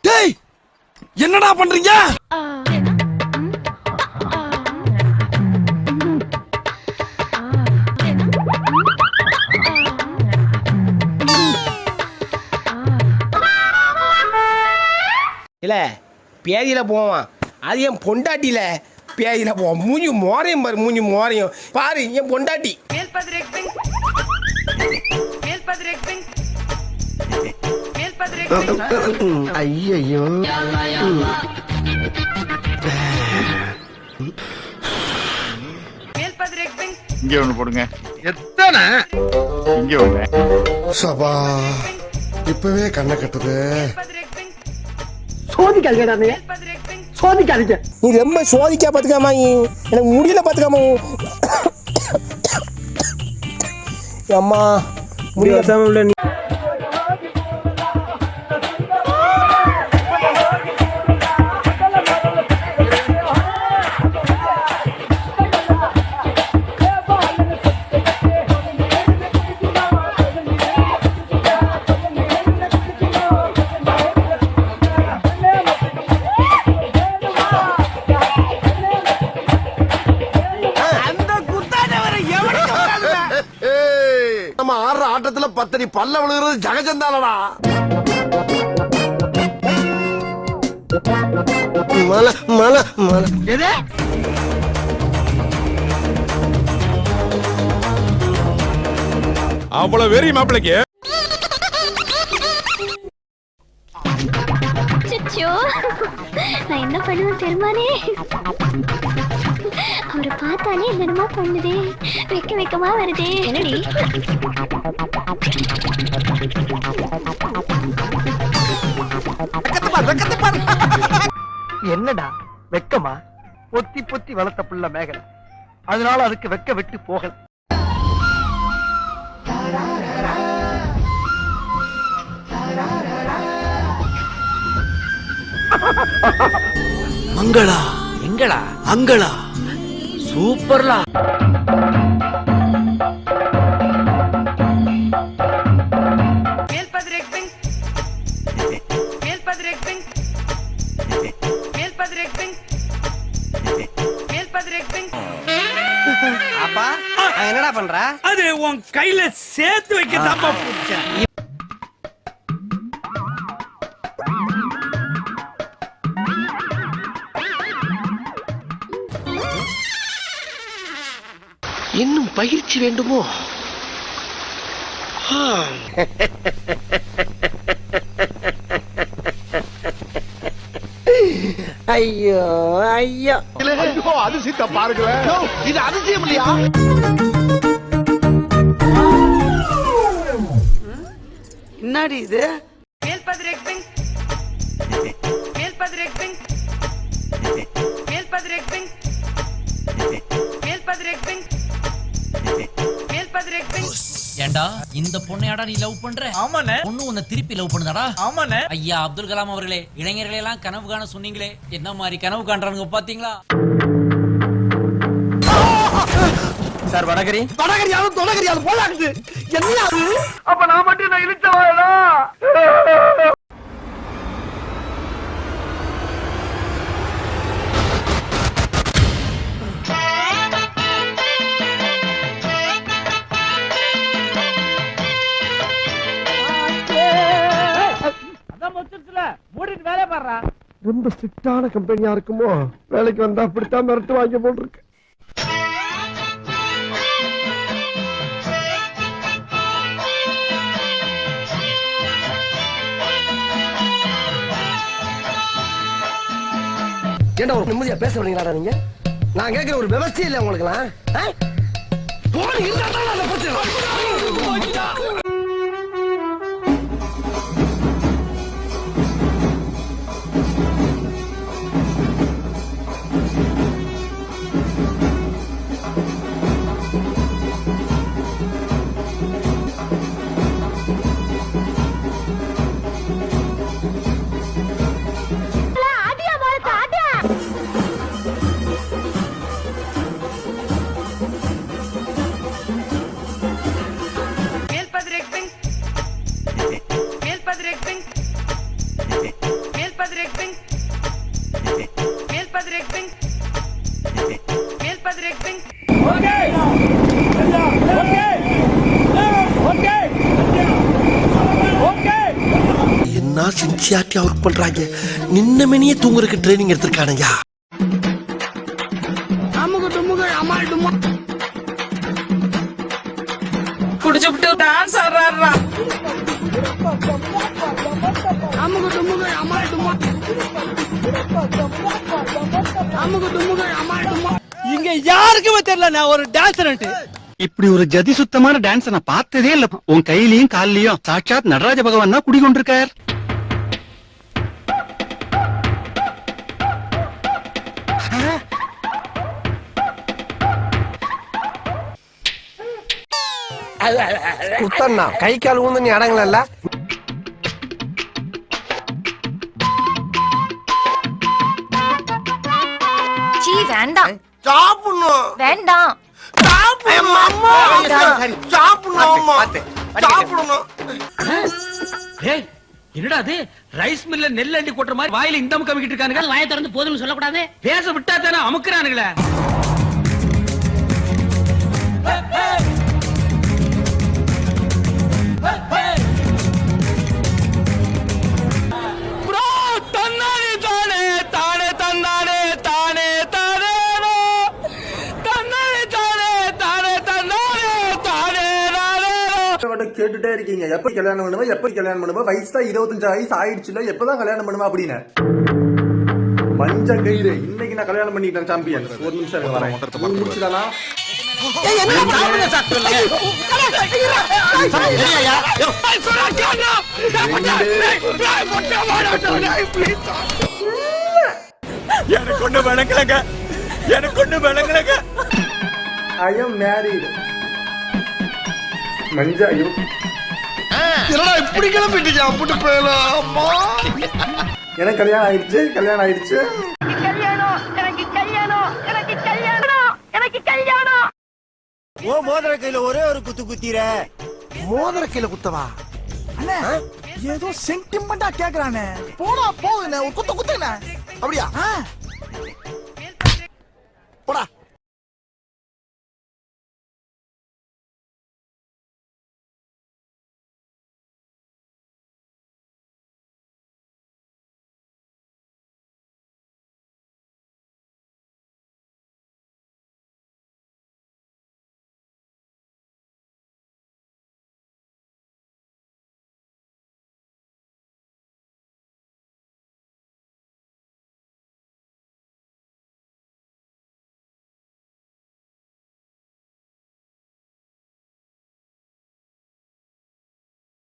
டேய் என்னடா பண்றீங்க? இல்ல பேதியில போவான், அது என் பொண்டாட்டியில பேதியில போவான். மூஞ்சி மோரையும் பாரு, மூஞ்சி மோரையும் பாரு, என் பொண்டாட்டி. ஐயோ இங்க ஒண்ணு போடுங்க. எத்தனை இங்க ஒண்ணு. சபா இப்பவே கண்ணை கட்டுது. சோதிக்காதீங்க, சோதிக்காதீங்க. நீ ரொம்ப சோதிக்கா பாத்துக்காமா, எனக்கு முடியல பாத்துக்காமா. அம்மா முடியல. நம்ம ஆடுற ஆட்டத்துல பத்தடி பல்ல விழுகிறது ஜகஜந்தானடா. மலை மலை மலை அவ்வளவு வெறி மாப்பிளைக்கு. நான் என்ன பண்ணுவேன் தெரியுமானே? அவரை பார்த்தாலே என்னமா பண்ணுதே, வெக்க வெக்கமா வருதே. என்னடி என்னடா வெக்கமா? பொத்தி பொத்தி வளர்த்த புள்ள மேகலை, அதனால அதுக்கு வெக்க விட்டு போகல. மங்களா எங்களா அங்களா சூப்பர்லா. அப்பா என்னடா பண்ற? அது உன் கையில சேர்த்து வைக்க தாப்பா பிடிச்சேன். இன்னும் பயிற்சி வேண்டுமோ? ஐயோ ஐயோ அதிசயத்தை பாருங்களேன். இது அதிசயம் இல்லையா? என்னடி இது? ஏண்டா இந்த பொண்ணையாடா நீ லவ் பண்ற? ஆமாண்ணே. பொண்ணு உன்னை திருப்பி லவ் பண்ணுதாடா? ஆமாண்ணே. ஐயா அப்துல் கலாம் அவர்களே, இளைஞர்களை எல்லாம் கனவு காண சொன்னீங்களே, என்ன மாதிரி கனவு காண்றானுங்க பாத்தீங்களா? சார் வடகரி வடகரியாலும் தொடகரியாலும் போலாகுது. என்ன அது? அப்ப நான் மட்டும் நான் இழுச்சவாடா. ரொம்ப ஸ்ட்ரிக்டான கம்பெனியா இருக்குமோ? வேலைக்கு வந்தா அப்படித்தான் மிரட்டு வாங்கி போல் இருக்கு. ஏண்டா ஒரு நிம்மதியா பேச வரீங்களாடா நீங்க? நான் கேட்கிற ஒரு விவசாயம் இல்லை உங்களுக்குலாம். என்சிஆர்டி ஒர்க் பண்றாங்க. நின்ன மணியே தூங்குறதுக்கு ட்ரைனிங் எடுத்திருக்கானுங்க. குடிச்சுட்டு டான்ஸ் ஆடுறாரா. இங்க யாருக்குமே தெரியல நான் ஒரு டான்ஸர். இப்படி ஒரு ஜதி சுத்தமான டான்ஸ் நான் பார்த்ததே இல்ல. உன் கையிலயும் கால்லயும் சாட்சாத் நடராஜ பகவான் தான் குடிகொண்டிருக்கார். குத்தண்ணா கை கால் ஊந்து நீ அடங்கல. சீ வேண்டாம் சாப்பிடணும். வேண்டாம் என்னடா அது ரைஸ் மில்ல நெல் அண்டி கொட்டுற மாதிரி வாயில இந்த அமுக்கிட்டு இருக்கானுங்க. வாயை திறந்து போதும்னு சொல்லக்கூடாது. பேச விட்டா தானே அமுக்குறானுங்களே. கேட்டுட்டே இருக்கீங்க எப்ப கல்யாணம் பண்ணுவா வயசு தான் 25 வயசு ஆயிடுச்சுல எப்பதான் கல்யாணம் பண்ணுவா அப்படின்னு. மஞ்ச கயிறு இன்னைக்கு நான் கல்யாணம் பண்ணிட்டேன் சாம்பியன். ஒரு நிமிஷம் வரேன். முடிச்சுதானா எனக்கு ஒண்ணு விளங்கலங்க. I am married. மஞ்சா இப்படி கிளம்பிட்டீங்க அப்படி போயலாம். அம்மா எனக்கு கல்யாணம் ஆயிடுச்சு. ஓ மோதிர கையில ஒரே ஒரு குத்து குத்திர. மோதிர கையில குத்தவா அண்ணே? ஏதோ சென்டிமெண்டா கேக்குறானே. போடா போகுதுண்ணே ஒரு குத்து குத்துண்ணே. அப்படியா போடா.